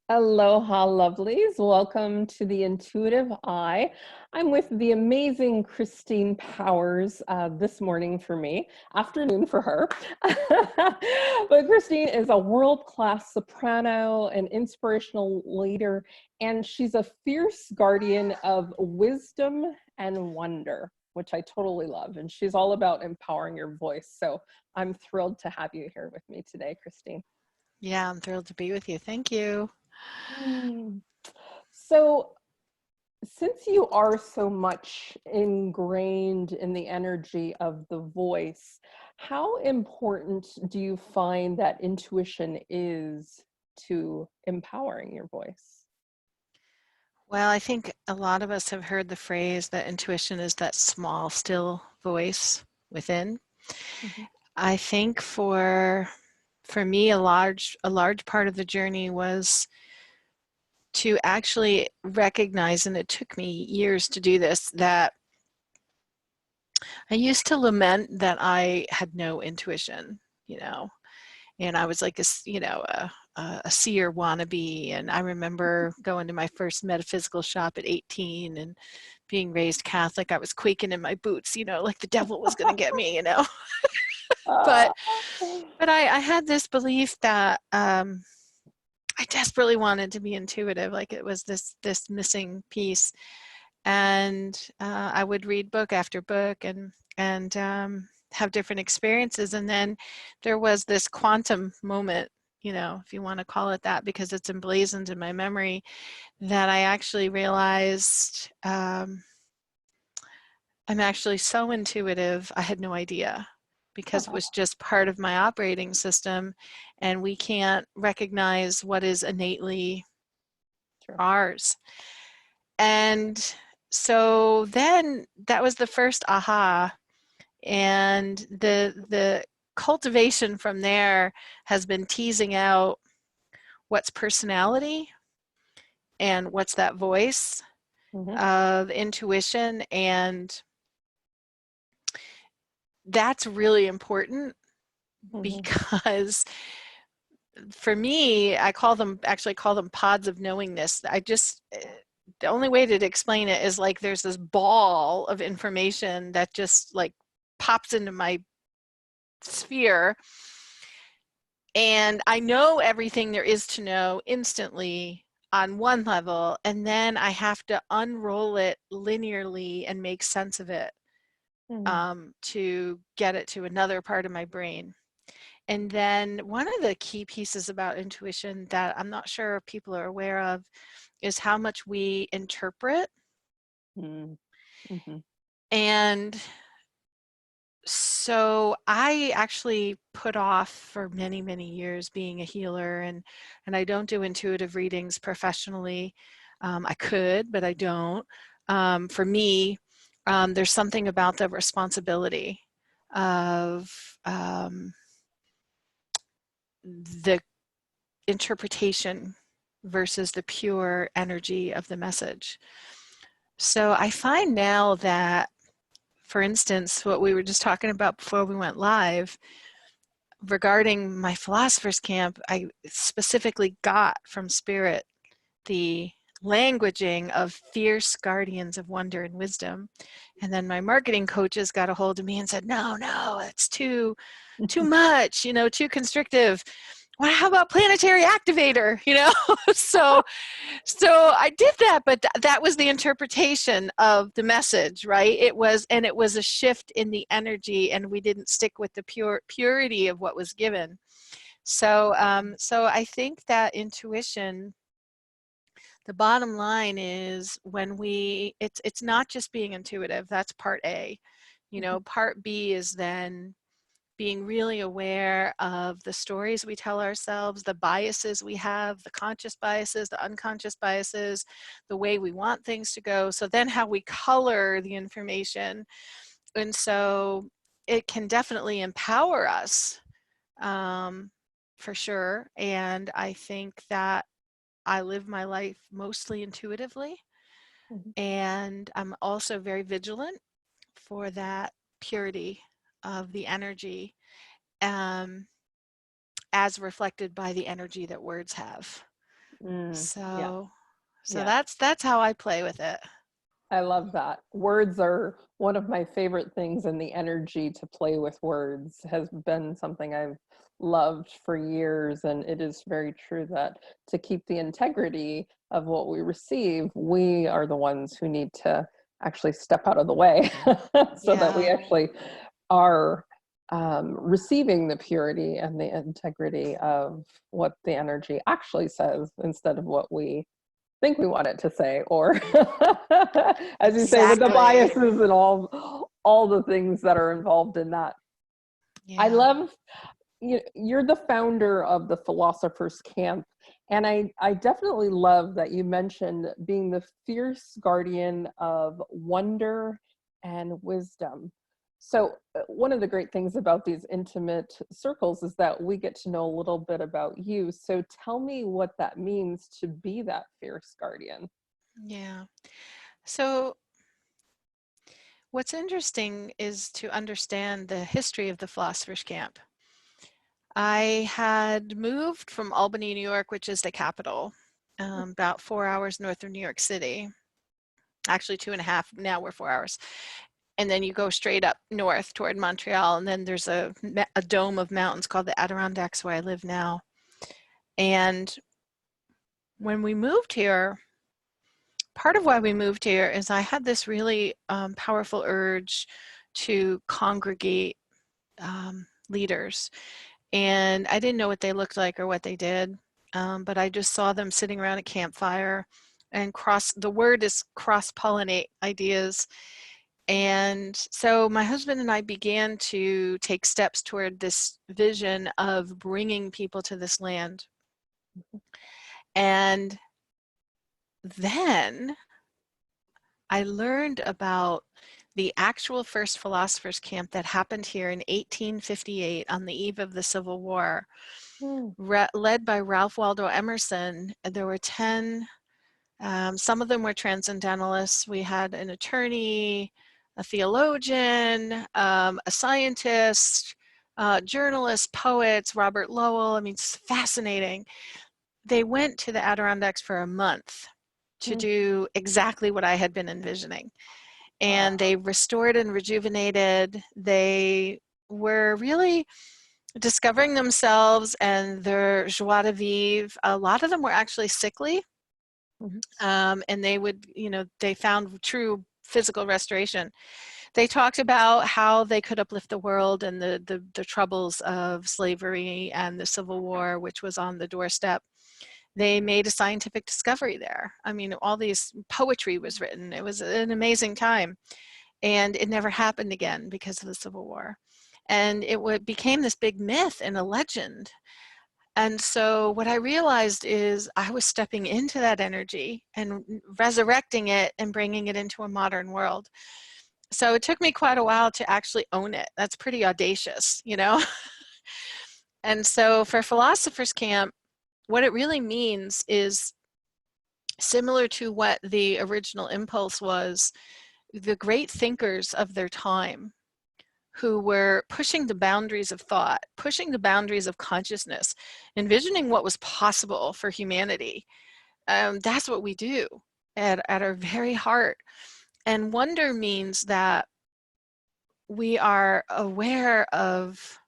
Aloha, lovelies. Welcome to the Intuitive Eye. I'm with the amazing Christine Powers this morning for me, afternoon for her. But Christine is a world-class soprano, an inspirational leader, and she's a fierce guardian of wisdom and wonder, which I totally love. And she's all about empowering your voice. So I'm thrilled to have you here with me today, Christine. Yeah, I'm thrilled to be with you. Thank you. Hmm. So, since you are so much ingrained in the energy of the voice, how important do you find that intuition is to empowering your voice? Well, I think a lot of us have heard the phrase that intuition is that small, still voice within. Mhm. I think for me, a large part of the journey was to actually recognize, and it took me years to do this, that I used to lament that I had no intuition, and I was like a seer wannabe. And I remember going to my first metaphysical shop at 18 and being raised Catholic. I was quaking in my boots, like the devil was going to get me. Ah. But I had this belief that I desperately wanted to be intuitive, like it was this missing piece. And I would read book after book and have different experiences. And then there was this quantum moment, if you want to call it that, because it's emblazoned in my memory, that I actually realized I'm actually so intuitive, I had no idea, because it was just part of my operating system, and we can't recognize what is innately Sure. ours. And so then that was the first aha. And the cultivation from there has been teasing out what's personality and what's that voice Mhm. of intuition. And that's really important Mhm. because for me, I call them pods of knowingness. The only way to explain it is like there's this ball of information that just like pops into my sphere, and I know everything there is to know instantly on one level, and then I have to unroll it linearly and make sense of it Mhm. to get it to another part of my brain. And then one of the key pieces about intuition that I'm not sure if people are aware of is how much we interpret. Mhm. Mhm. And so I actually put off for many, many years being a healer, and I don't do intuitive readings professionally. I could, but I don't. For me, there's something about the responsibility of the interpretation versus the pure energy of the message. So I find now that, for instance, what we were just talking about before we went live, regarding my Philosophers camp, I specifically got from Spirit the languaging of fierce guardians of wonder and wisdom. And then my marketing coaches got a hold of me and said, no, it's too much, too constrictive. Well, how about planetary activator? So I did that, but that was the interpretation of the message, right? It was a shift in the energy, and we didn't stick with the purity of what was given. So I think that intuition, the bottom line is it's not just being intuitive. That's part A. Part B is then being really aware of the stories we tell ourselves, the biases we have, the conscious biases, the unconscious biases, the way we want things to go. So then how we color the information. And so it can definitely empower us, for sure. And I think that I live my life mostly intuitively. Mhm. And I'm also very vigilant for that purity of the energy. Um, as reflected by the energy that words have. Yeah, So yeah. that's how I play with it. I love that. Words are one of my favorite things, and the energy to play with words has been something I've loved for years. And it is very true that to keep the integrity of what we receive, we are the ones who need to actually step out of the way so that we Yeah. actually are receiving the purity and the integrity of what the energy actually says instead of what we think we want it to say, or as you say, with the Exactly. biases and all the things that are involved in that. I Yeah. love you're the founder of the Philosophers Camp, and I definitely love that you mentioned being the fierce guardian of wonder and wisdom. So one of the great things about these intimate circles is that we get to know a little bit about you. So tell me what that means to be that fierce guardian. Yeah. So what's interesting is to understand the history of the Philosophers Camp. I had moved from Albany, New York, which is the capital, about 4 hours north of New York City. Actually, 2.5. Now we're 4 hours. And then you go straight up north toward Montreal, and then there's a dome of mountains called the Adirondacks where I live now. And when we moved here, part of why we moved here is I had this really powerful urge to congregate leaders. And I didn't know what they looked like or what they did, but I just saw them sitting around a campfire and the word is cross-pollinate ideas. And so my husband and I began to take steps toward this vision of bringing people to this land. And then I learned about the actual first philosophers camp that happened here in 1858 on the eve of the Civil War, Mm, led by Ralph Waldo Emerson. There were 10, some of them were transcendentalists. We had an attorney, a theologian, a scientist, journalists, poets, Robert Lowell. I mean, it's fascinating. They went to the Adirondacks for a month to mm, do exactly what I had been envisioning. And wow. they restored and rejuvenated. They were really discovering themselves and their joie de vivre. A lot of them were actually sickly, Mhm. and they would, they found true physical restoration. They talked about how they could uplift the world and the troubles of slavery and the Civil War, which was on the doorstep. They made a scientific discovery there. I mean, all these poetry was written. It was an amazing time. And it never happened again because of the Civil War. And it became this big myth and a legend. And so what I realized is I was stepping into that energy and resurrecting it and bringing it into a modern world. So it took me quite a while to actually own it. That's pretty audacious. And so for Philosophers Camp, what it really means is similar to what the original impulse was. The great thinkers of their time who were pushing the boundaries of thought, pushing the boundaries of consciousness, envisioning what was possible for humanity. That's what we do at our very heart. And wonder means that we are aware of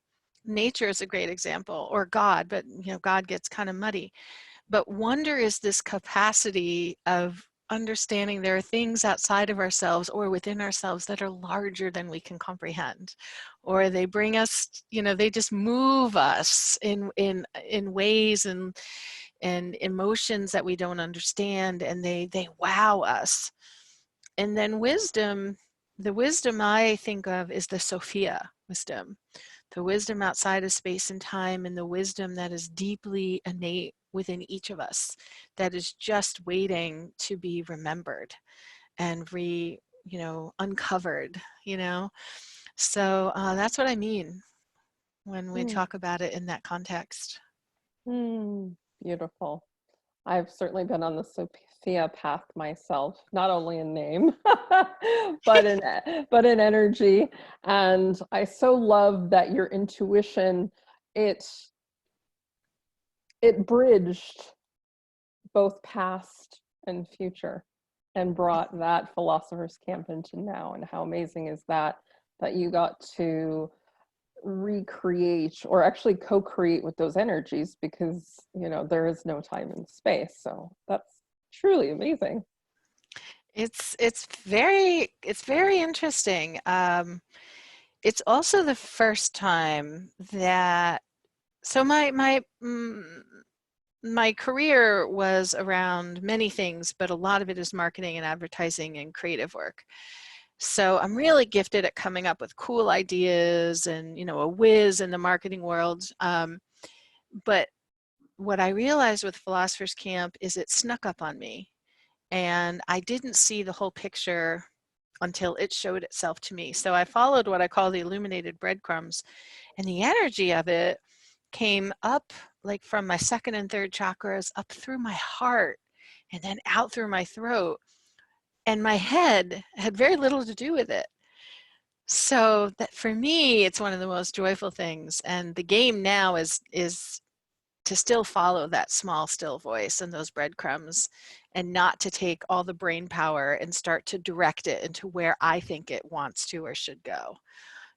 nature is a great example, or God, but God gets kind of muddy. But wonder is this capacity of understanding there are things outside of ourselves or within ourselves that are larger than we can comprehend, or they bring us, they just move us in ways and emotions that we don't understand, and they wow us. And then wisdom, the wisdom I think of is the Sophia wisdom, the wisdom outside of space and time, and the wisdom that is deeply innate within each of us, that is just waiting to be remembered and uncovered. So that's what I mean when we Mm, talk about it in that context. Beautiful. I've certainly been on the Sophia path myself, not only in name, but in energy. And I so love that your intuition, it it bridged both past and future, and brought that Philosophers Camp into now. And how amazing is that, that you got to recreate, or actually co-create with those energies, because, you know, there is no time and space. So that's truly amazing. It's very interesting. It's also the first time that, so my career was around many things, but a lot of it is marketing and advertising and creative work. So I'm really gifted at coming up with cool ideas and, you know, a whiz in the marketing world. But what I realized with Philosophers Camp is it snuck up on me, and I didn't see the whole picture until it showed itself to me. So I followed what I call the illuminated breadcrumbs, and the energy of it came up like from my second and third chakras up through my heart and then out through my throat. And my head had very little to do with it. So that for me, it's one of the most joyful things. And the game now is to still follow that small, still voice and those breadcrumbs, and not to take all the brain power and start to direct it into where I think it wants to or should go.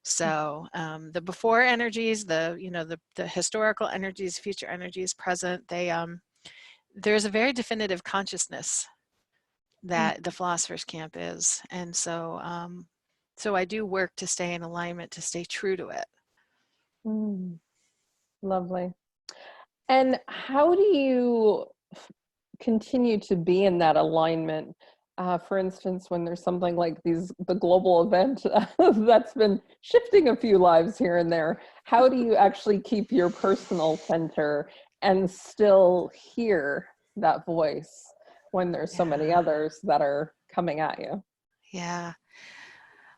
So the before energies, the historical energies, future energies, present, there's a very definitive consciousness that the Philosophers Camp is. And so, so I do work to stay in alignment, to stay true to it. Lovely. And how do you continue to be in that alignment? For instance, when there's something like the global event that's been shifting a few lives here and there, how do you actually keep your personal center and still hear that voice when there's so many others that are coming at you? Yeah.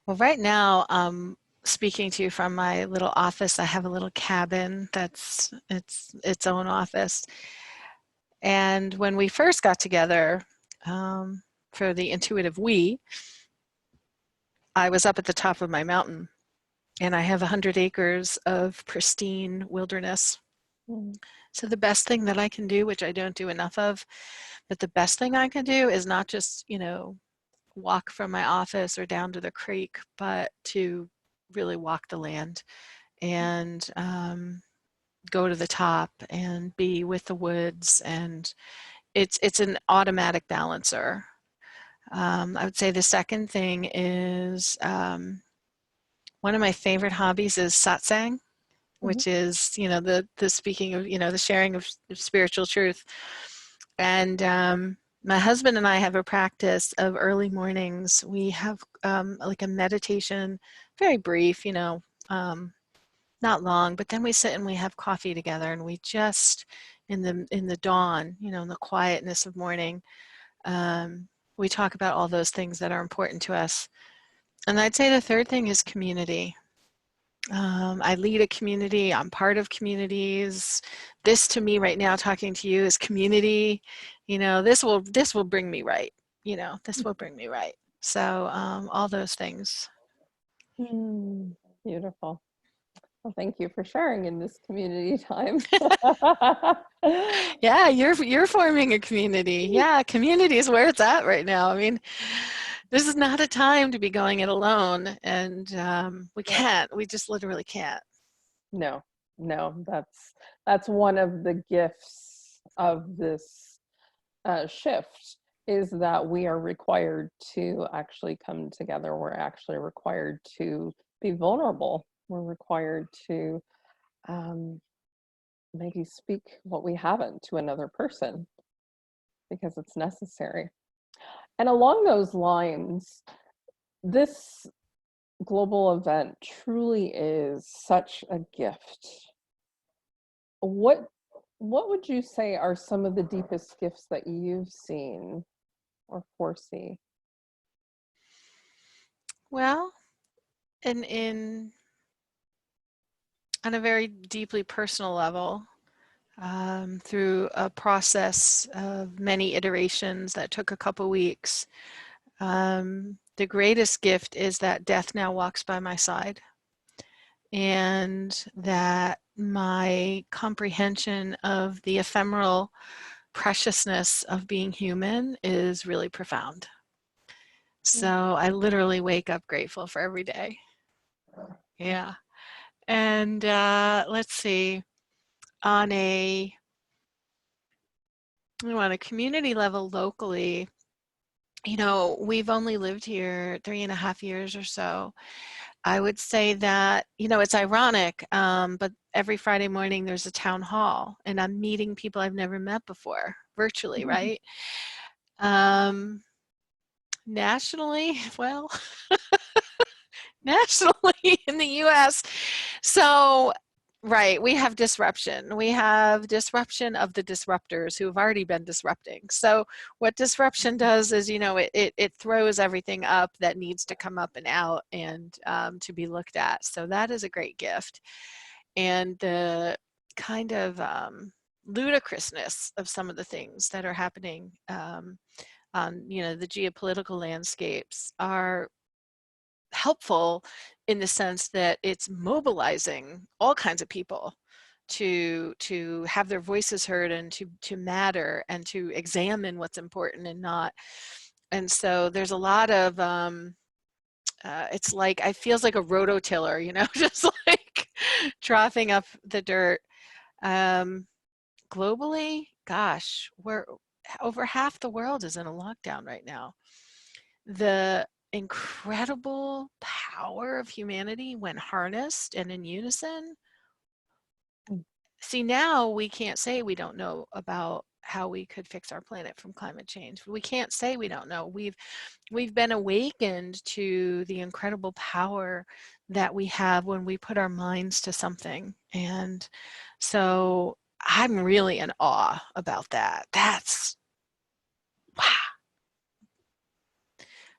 Well, right now, speaking to you from my little office, I have a little cabin that's its own office. And when we first got together for the intuitive we, I was up at the top of my mountain, and I have 100 acres of pristine wilderness. So the best thing that I can do, which I don't do enough of, but the best thing I can do is not just, you know, walk from my office or down to the creek, but to really walk the land and go to the top and be with the woods. And it's an automatic balancer. I would say the second thing is one of my favorite hobbies is Satsang, which is, you know, the speaking of, you know, the sharing of spiritual truth. And my husband and I have a practice of early mornings. We have like a meditation, very brief, you know, not long, but then we sit and we have coffee together, and we just, in the dawn, you know, in the quietness of morning, we talk about all those things that are important to us. And I'd say the third thing is community. I lead a community. I'm part of communities. This, to me right now, talking to you, is community. You know, this will bring me right. You know, this will bring me right. So all those things. Beautiful. Well, thank you for sharing in this community time. Yeah, you're forming a community. Yeah, community is where it's at right now. I mean, this is not a time to be going it alone, and we can't. We just literally can't. No, that's one of the gifts of this shift, is that we are required to actually come together. We're actually required to be vulnerable. We're required to maybe speak what we haven't to another person, because it's necessary. And along those lines, this global event truly is such a gift. What would you say are some of the deepest gifts that you've seen or foresee? Well, and on a very deeply personal level, through a process of many iterations that took a couple weeks, the greatest gift is that death now walks by my side, and that my comprehension of the ephemeral preciousness of being human is really profound. So I literally wake up grateful for every day. Yeah. And let's see, on a community level locally, we've only lived here 3.5 years or so. I would say that, it's ironic, but every Friday morning there's a town hall and I'm meeting people I've never met before virtually, right? Nationally, well, nationally in the US. So, right, we have disruption. We have disruption of the disruptors who have already been disrupting. So what disruption does is, it throws everything up that needs to come up and out and to be looked at. So that is a great gift. And the kind of ludicrousness of some of the things that are happening on, the geopolitical landscapes are helpful in the sense that it's mobilizing all kinds of people to have their voices heard and to matter and to examine what's important and not. And so there's a lot of it's like, it feels like a rototiller, just like troughing up the dirt. Globally, gosh, we're over half the world is in a lockdown right now. The incredible power of humanity when harnessed and in unison. See, now we can't say we don't know about how we could fix our planet from climate change. We can't say we don't know. We've been awakened to the incredible power that we have when we put our minds to something. And so I'm really in awe about that. That's wow.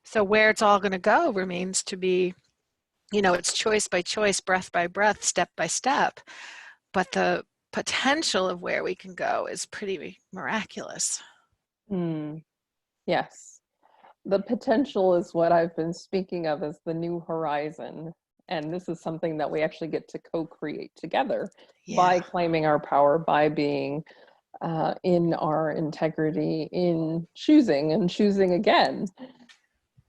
So where it's all going to go remains to be, it's choice by choice, breath by breath, step by step. But the potential of where we can go is pretty miraculous. Yes. The potential is what I've been speaking of as the new horizon. And this is something that we actually get to co-create together by claiming our power, by being in our integrity, in choosing and choosing again.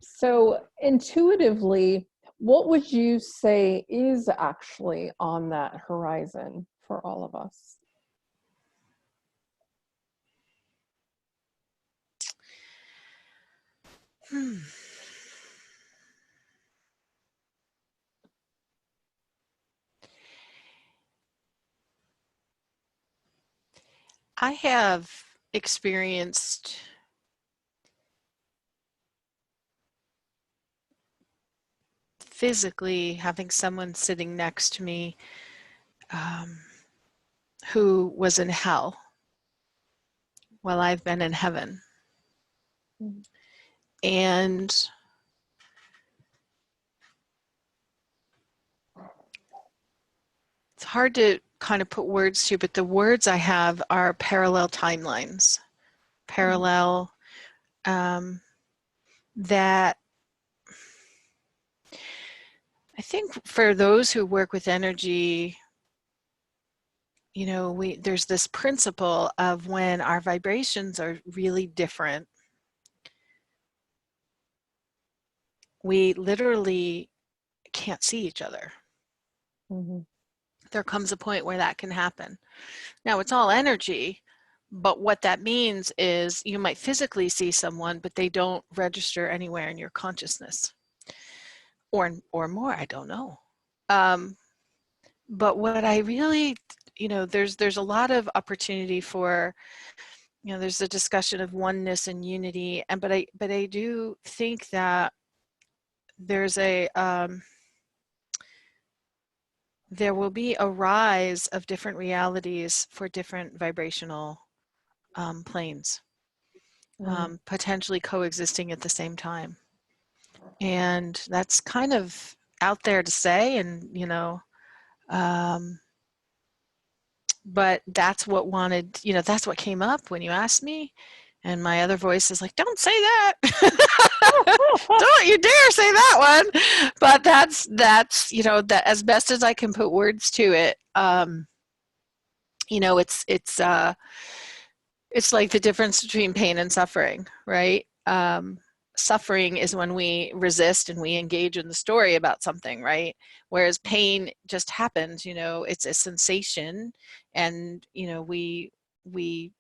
So intuitively, what would you say is actually on that horizon for all of us? I have experienced physically having someone sitting next to me who was in hell while I've been in heaven. And it's hard to kind of put words to, but the words I have are parallel timelines. Parallel that I think for those who work with energy, there's this principle of when our vibrations are really different, we literally can't see each other. There comes a point where that can happen. Now, it's all energy, but what that means is you might physically see someone, but they don't register anywhere in your consciousness. Or more, I don't know. But what I really, there's a lot of opportunity for, there's a discussion of oneness and unity, but I do think that there's there will be a rise of different realities for different vibrational planes, potentially coexisting at the same time. And that's kind of out there to say, and but that's what that's what came up when you asked me. And my other voice is like, don't say that. Don't you dare say that one. But that's that as best as I can put words to it. It's It's like the difference between pain and suffering, right? Suffering is when we resist and we engage in the story about something, right? Whereas pain just happens, you know, it's a sensation, and, you know, we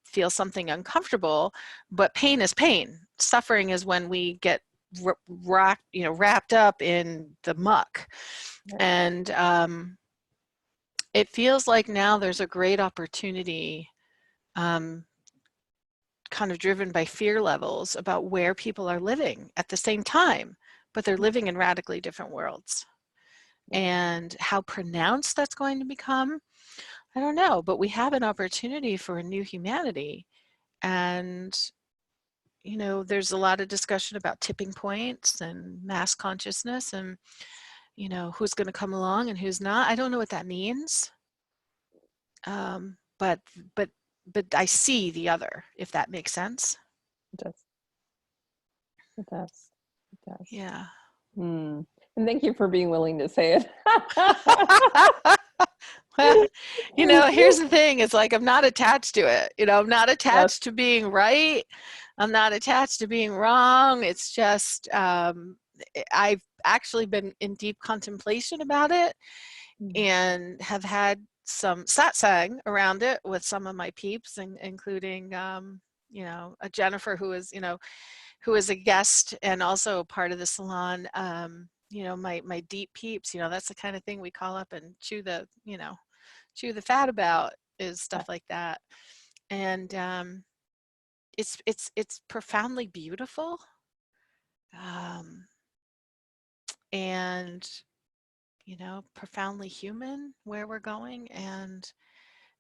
feel something uncomfortable, but pain is pain. Suffering is when we get wrapped up in the muck. And it feels like now there's a great opportunity, kind of driven by fear levels, about where people are living at the same time, but they're living in radically different worlds. And how pronounced that's going to become, I don't know, but we have an opportunity for a new humanity. And, you know, there's a lot of discussion about tipping points and mass consciousness, and, you know, who's going to come along and who's not. I don't know what that means. But I see the other, if that makes sense. It does. It does. It does. Yeah. And thank you for being willing to say it. Well, you know, here's the thing. It's like, I'm not attached to it. You know, I'm not attached to being right. I'm not attached to being wrong. It's just, I've actually been in deep contemplation about it, and have had some satsang around it with some of my peeps, including, you know, a Jennifer who is, you know, who is a guest and also part of the salon. You know, my deep peeps, you know, that's the kind of thing we call up and chew the, you know, chew the fat about, is stuff like that. And it's profoundly beautiful, and, you know, profoundly human where we're going, and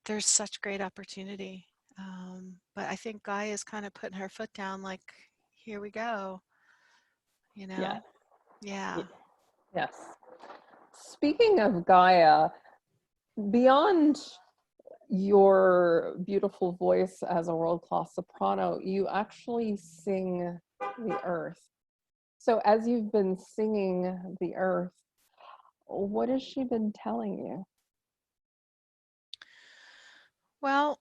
there's such great opportunity. But I think Gaia is kind of putting her foot down, like, here we go, you know? Yeah. Yes. Speaking of Gaia, beyond your beautiful voice as a world-class soprano, you actually sing the earth. So as you've been singing the earth, what has she been telling you? Well,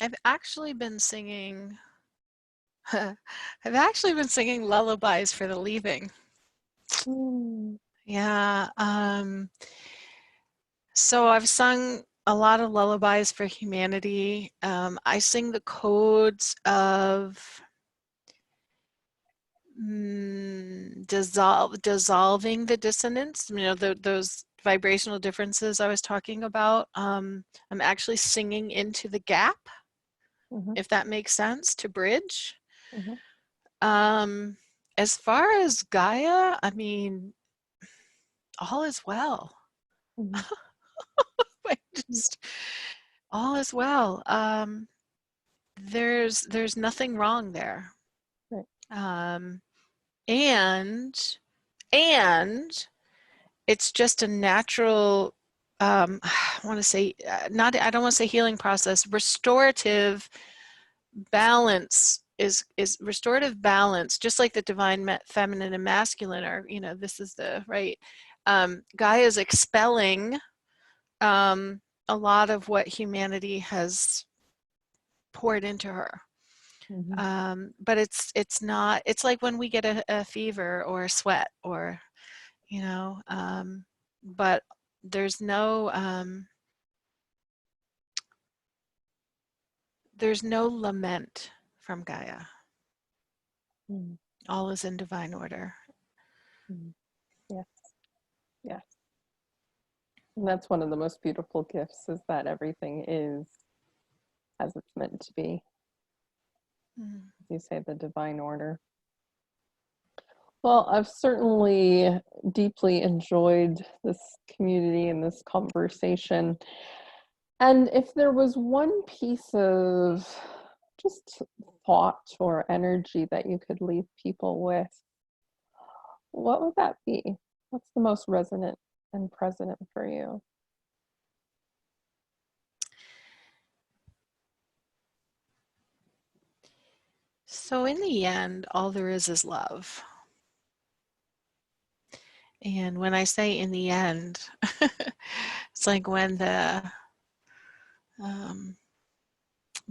I've actually been singing I've actually been singing lullabies for the leaving. Yeah. So I've sung a lot of lullabies for humanity. I sing the codes of dissolving the dissonance, you know, those vibrational differences I was talking about. I'm actually singing into the gap, if that makes sense, to bridge. As far as Gaia, I mean, all is well. Just all is well. There's nothing wrong there. And it's just a natural, I want to say, I don't want to say healing process. Restorative balance is restorative balance, just like the divine feminine and masculine are, you know, this is the right. Gaia is expelling a lot of what humanity has poured into her. But it's not, it's like when we get a fever or a sweat, or, you know, but there's no lament from Gaia. All is in divine order. Yes. Yes. And that's one of the most beautiful gifts, is that everything is as it's meant to be. As you say, the divine order. Well, I've certainly deeply enjoyed this community and this conversation. And if there was one piece of just thought or energy that you could leave people with, what would that be? What's the most resonant and present for you? So in the end, all there is love. And when I say in the end, it's like when the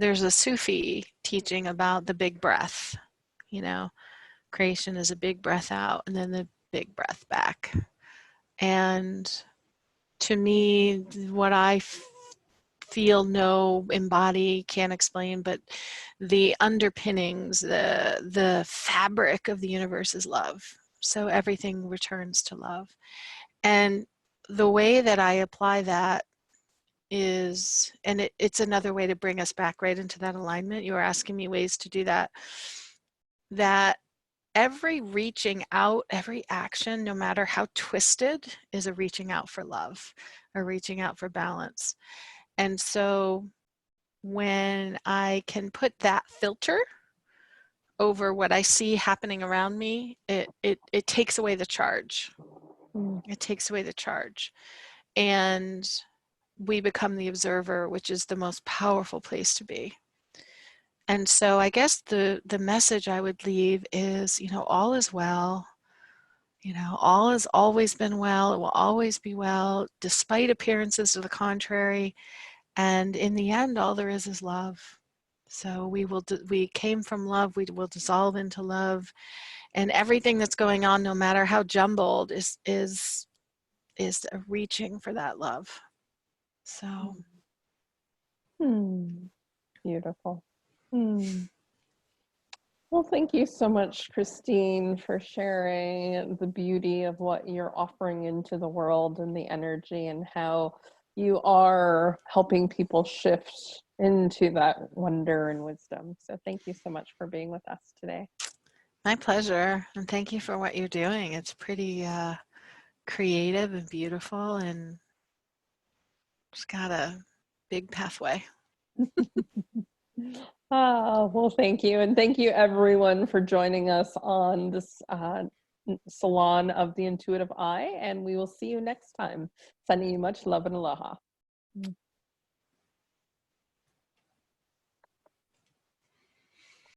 there's a Sufi teaching about the big breath. You know, creation is a big breath out and then the big breath back. And to me, what I feel, know, embody, can't explain, but the underpinnings, the fabric of the universe is love. So everything returns to love. And the way that I apply that is, and it's another way to bring us back right into that alignment. You were asking me ways to do that. That every reaching out, every action, no matter how twisted, is a reaching out for love, or reaching out for balance. And so when I can put that filter over what I see happening around me, it takes away the charge. It takes away the charge. And we become the observer, which is the most powerful place to be. And so I guess the message I would leave is, you know, all is well. You know, all has always been well. It will always be well, despite appearances to the contrary. And in the end, all there is love. So we came from love. We will dissolve into love, and everything that's going on, no matter how jumbled, is a reaching for that love. So, Beautiful. Well, thank you so much, Christine, for sharing the beauty of what you're offering into the world and the energy, and how you are helping people shift into that wonder and wisdom. So thank you so much for being with us today. my pleasure, and thank you for what you're doing. It's pretty creative and beautiful, and it's got a big pathway. Well, thank you. And thank you, everyone, for joining us on this Salon of the Intuitive Eye. And we will see you next time. Sending you much love and aloha.